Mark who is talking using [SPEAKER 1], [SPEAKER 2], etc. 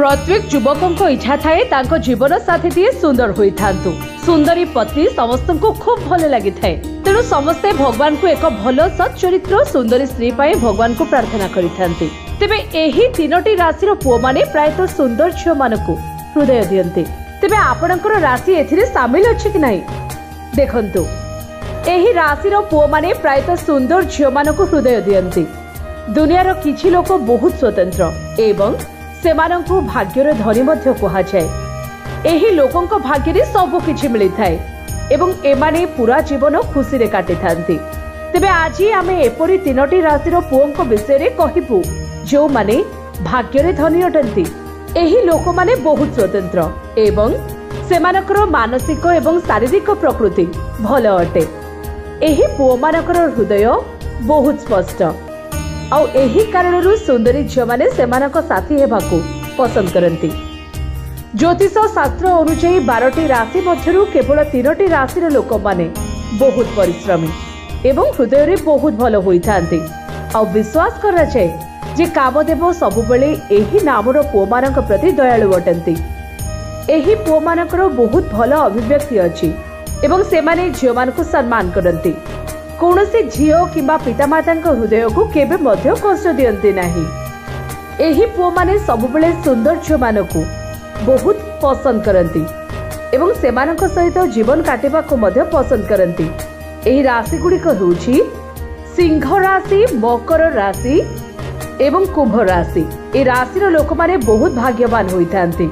[SPEAKER 1] प्रत्येक युवकों इच्छा थाए तांको जीवन साथीटीए सुंदर होई थांतु। सुंदरी पत्नी समस्त को खूब भल लगी थाए। तेणु समस्ते भगवान को एक भल सत् चरित्र सुंदरी स्त्री पाई भगवान को प्रार्थना करिथांती। तेबे एही तीनोटी राशि पुओ माने प्रायतः सुंदर झियो मानकु हृदय दियंती। तेबे आपणकर राशि एथिरे शामिल अछि कि नाही देखंतु। एही राशिर पुओ माने प्रायतः सुंदर झियो मानकु हृदय दियंती। दुनियार किछि लोक बहुत स्वतंत्र एवं सेमानंकु भाग्यर धनी मध्य कहा जाए। एही लोकंक भाग्य सब किछि मिली थाए एवं एमाने पूरा जीवन खुशी रे काटि थांती। तेबे आज आमे एपरि तीनोटी राशिर पुओंक विषय रे कहिबु जो माने भाग्य रे धनी अटंती। एही लोक माने बहुत स्वतंत्र एवं सेमानकर मानसिक एवं शारीरिक प्रकृति भल अटे। एही पुओ मानकर हृदय बहुत स्पष्ट आउ एही कारणरू सुंदरी झियो माने सेमानक साथी हेबाकू पसंद करती। ज्योतिष शास्त्र अनुसार 12टी राशि मध्यरू केवल 3टी राशिर लोक माने बहुत परिश्रमी एवं हृदय रे बहुत भल होई थांती। आउ विश्वास करा जाए जे कामदेव सबुबेले एही नामर पुओ मानक प्रति दयालु अटंती। एही पुओ मानकर बहुत भल अभिव्यक्ति अछि एवं सेमाने झियो मानकु सम्मान करती। कौनसी झियो किंबा पितामाता हृदय को केबे मध्य कष्ट दियंती नाही। एही पुओ माने सबुबेले सुंदर झियो मानकु बहुत पसंद करती एवं सेमानक सहित जीवन काटिबा को मध्य पसंद करती। एही राशि गुड़िक होउछि सिंह राशि, मकर राशि एवं कुंभ राशि। ए राशिर लोक माने बहुत भाग्यवान होई थांती।